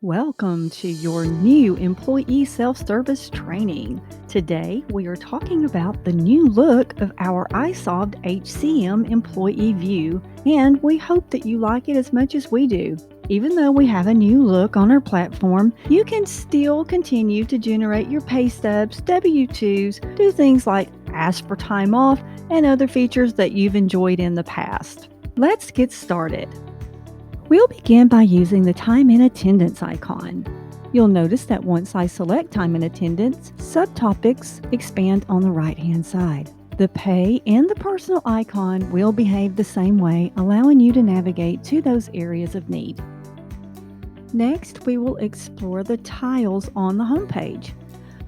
Welcome to your new employee self-service training. Today, we are talking about the new look of our iSolved HCM employee view, and we hope that you like it as much as we do. Even though we have a new look on our platform, you can still continue to generate your pay stubs, W-2s, do things like ask for time off, and other features that you've enjoyed in the past. Let's get started. We'll begin by using the time and attendance icon. You'll notice that once I select time and attendance, subtopics expand on the right-hand side. The pay and the personal icon will behave the same way, allowing you to navigate to those areas of need. Next, we will explore the tiles on the homepage.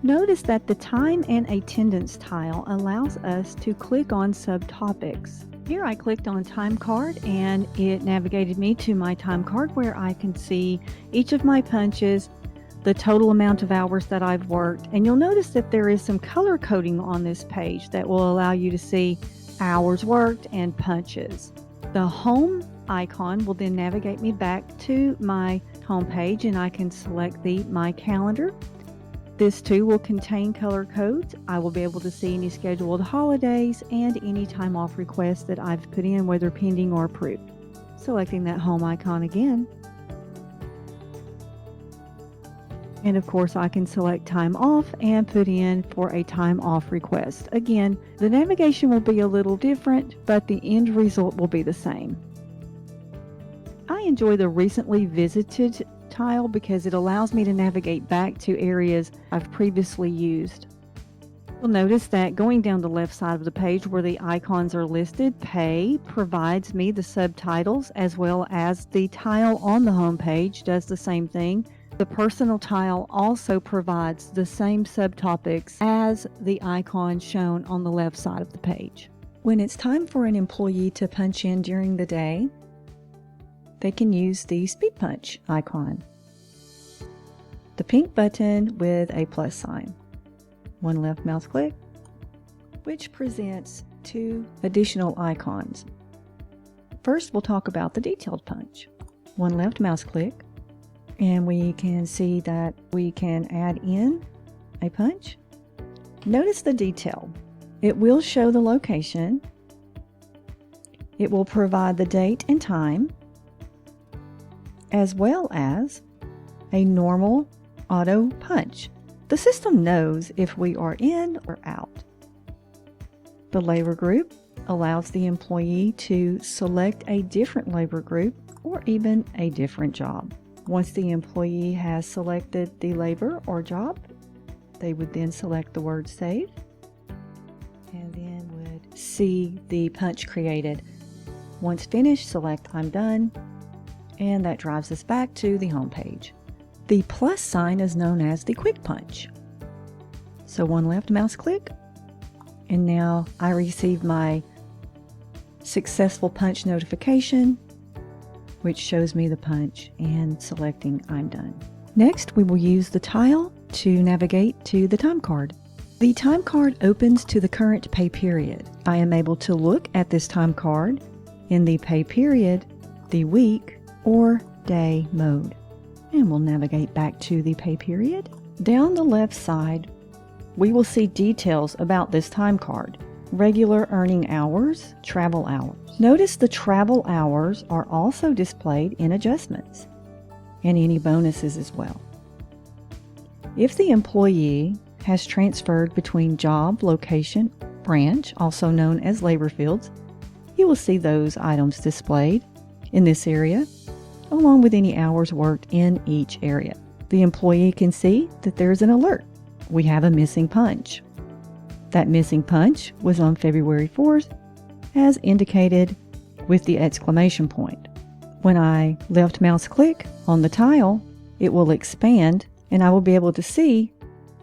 Notice that the time and attendance tile allows us to click on subtopics. Here I clicked on time card and it navigated me to my time card where I can see each of my punches, the total amount of hours that I've worked, and you'll notice that there is some color coding on this page that will allow you to see hours worked and punches. The home icon will then navigate me back to my home page and I can select the My Calendar. This too will contain color codes. I will be able to see any scheduled holidays and any time off requests that I've put in, whether pending or approved. Selecting that home icon again. And of course I can select time off and put in for a time off request. Again, the navigation will be a little different, but the end result will be the same. I enjoy the recently visited tile because it allows me to navigate back to areas I've previously used. You'll notice that going down the left side of the page where the icons are listed, Pay provides me the subtitles, as well as the tile on the home page does the same thing. The personal tile also provides the same subtopics as the icon shown on the left side of the page. When it's time for an employee to punch in during the day, they can use the Speed Punch icon, the pink button with a plus sign. One left mouse click, which presents two additional icons. First, we'll talk about the detailed punch. One left mouse click, and we can see that we can add in a punch. Notice the detail. It will show the location. It will provide the date and time, as well as a normal auto punch. The system knows if we are in or out. The labor group allows the employee to select a different labor group or even a different job. Once the employee has selected the labor or job, they would then select the word Save and then would see the punch created. Once finished, select I'm done, and that drives us back to the home page. The plus sign is known as the quick punch. So one left mouse click, and now I receive my successful punch notification, which shows me the punch and selecting I'm done. Next, we will use the tile to navigate to the time card. The time card opens to the current pay period. I am able to look at this time card in the pay period, the week, or day mode. And we'll navigate back to the pay period. Down the left side, we will see details about this time card. Regular earning hours, travel hours. Notice the travel hours are also displayed in adjustments, and any bonuses as well. If the employee has transferred between job, location, branch, also known as labor fields, you will see those items displayed in this area, along with any hours worked in each area. The employee can see that there's an alert. We have a missing punch. That missing punch was on February 4th, as indicated with the exclamation point. When I left mouse click on the tile, it will expand and I will be able to see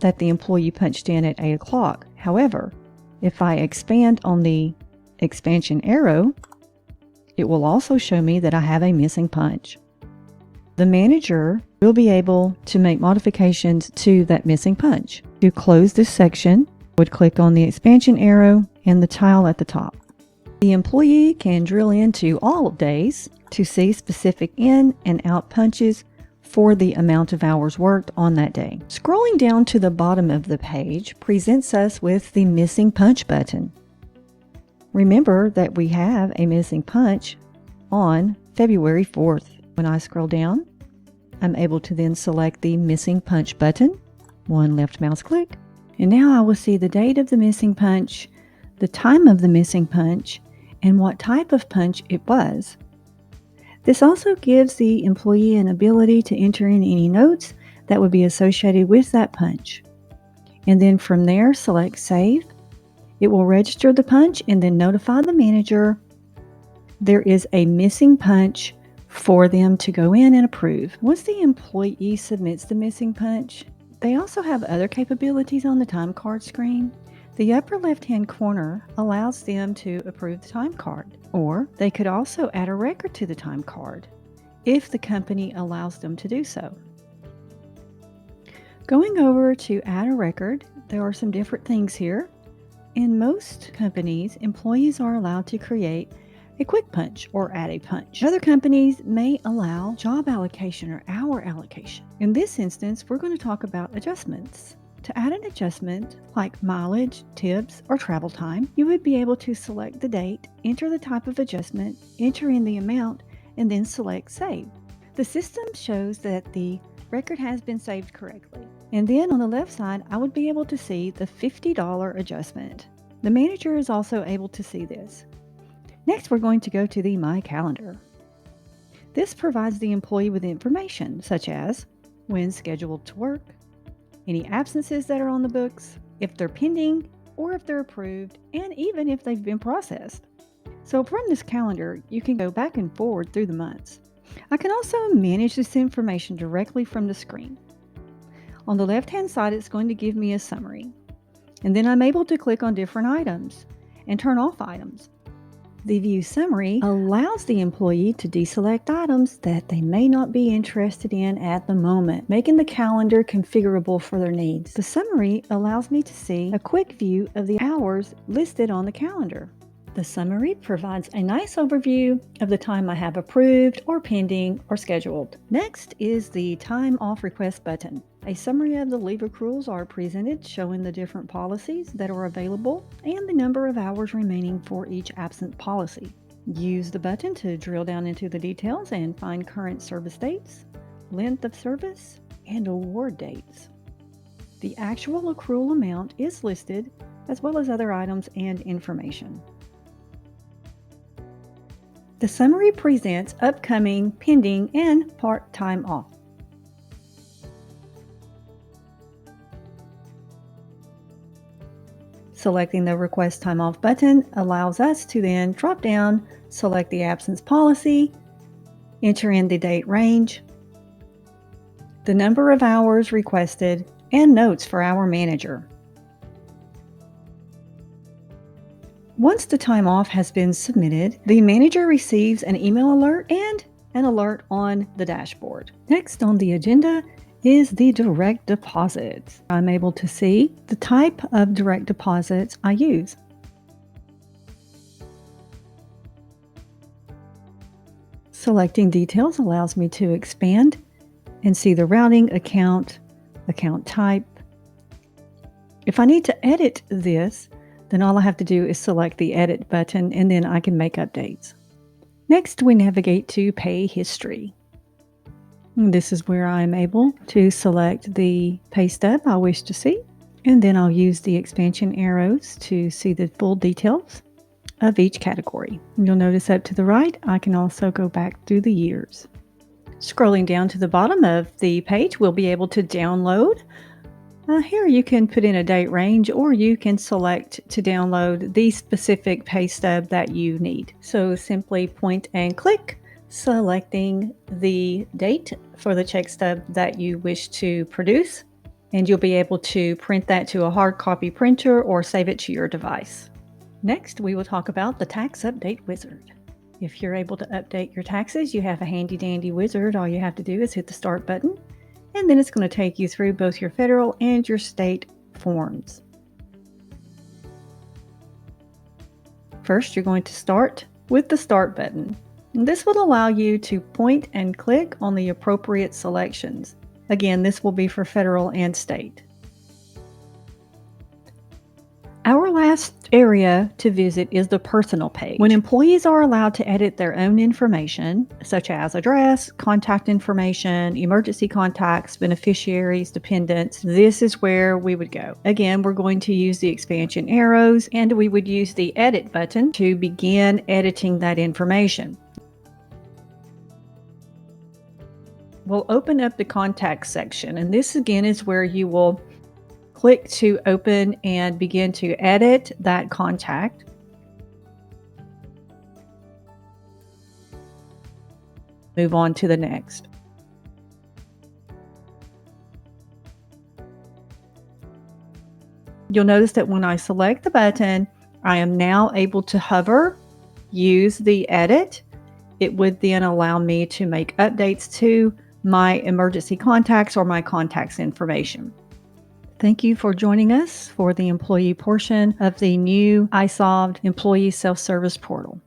that the employee punched in at 8 o'clock. However, if I expand on the expansion arrow, it will also show me that I have a missing punch. The manager will be able to make modifications to that missing punch. To close this section, I would click on the expansion arrow and the tile at the top. The employee can drill into all days to see specific in and out punches for the amount of hours worked on that day. Scrolling down to the bottom of the page presents us with the Missing Punch button. Remember that we have a missing punch on February 4th. When I scroll down, I'm able to then select the Missing Punch button, one left mouse click, and now I will see the date of the missing punch, the time of the missing punch, and what type of punch it was. This also gives the employee an ability to enter in any notes that would be associated with that punch. And then from there, select Save. It will register the punch and then notify the manager there is a missing punch for them to go in and approve. Once the employee submits the missing punch, they also have other capabilities on the time card screen. The upper left-hand corner allows them to approve the time card, or they could also add a record to the time card if the company allows them to do so. Going over to add a record, there are some different things here. In most companies, employees are allowed to create a quick punch or add a punch. Other companies may allow job allocation or hour allocation. In this instance, we're going to talk about adjustments. To add an adjustment like mileage, tips, or travel time, you would be able to select the date, enter the type of adjustment, enter in the amount, and then select Save. The system shows that the record has been saved correctly. And then on the left side, I would be able to see the $50 adjustment. The manager is also able to see this. Next, we're going to go to the My Calendar. This provides the employee with information such as when scheduled to work, any absences that are on the books, if they're pending, or if they're approved, and even if they've been processed. So from this calendar, you can go back and forward through the months. I can also manage this information directly from the screen. On the left-hand side, it's going to give me a summary. And then I'm able to click on different items and turn off items. The View Summary allows the employee to deselect items that they may not be interested in at the moment, making the calendar configurable for their needs. The summary allows me to see a quick view of the hours listed on the calendar. The summary provides a nice overview of the time I have approved or pending or scheduled. Next is the Time Off Request button. A summary of the leave accruals are presented, showing the different policies that are available and the number of hours remaining for each absent policy. Use the button to drill down into the details and find current service dates, length of service, and award dates. The actual accrual amount is listed, as well as other items and information. The summary presents upcoming, pending, and part-time off. Selecting the Request Time Off button allows us to then drop down, select the absence policy, enter in the date range, the number of hours requested, and notes for our manager. Once the time off has been submitted, the manager receives an email alert and an alert on the dashboard. Next on the agenda is the direct deposits. I'm able to see the type of direct deposits I use. Selecting details allows me to expand and see the routing, account type. If I need to edit this, then all I have to do is select the Edit button and then I can make updates. Next, we navigate to Pay History. This is where I'm able to select the pay stub I wish to see, and then I'll use the expansion arrows to see the full details of each category. You'll notice up to the right, I can also go back through the years. Scrolling down to the bottom of the page, we'll be able to download. Here you can put in a date range, or you can select to download the specific pay stub that you need. So simply point and click, selecting the date for the check stub that you wish to produce, and you'll be able to print that to a hard copy printer or save it to your device. Next, we will talk about the Tax Update Wizard. If you're able to update your taxes, you have a handy dandy wizard. All you have to do is hit the Start button, and then it's going to take you through both your federal and your state forms. First, you're going to start with the Start button. This will allow you to point and click on the appropriate selections. Again, this will be for federal and state. Our last area to visit is the personal page. When employees are allowed to edit their own information, such as address, contact information, emergency contacts, beneficiaries, dependents, this is where we would go. Again, we're going to use the expansion arrows, and we would use the edit button to begin editing that information. We'll open up the contact section, and this again is where you will click to open and begin to edit that contact. Move on to the next. You'll notice that when I select the button, I am now able to hover, use the edit. It would then allow me to make updates to my emergency contacts or my contacts information. Thank you for joining us for the employee portion of the new iSolved Employee Self-Service Portal.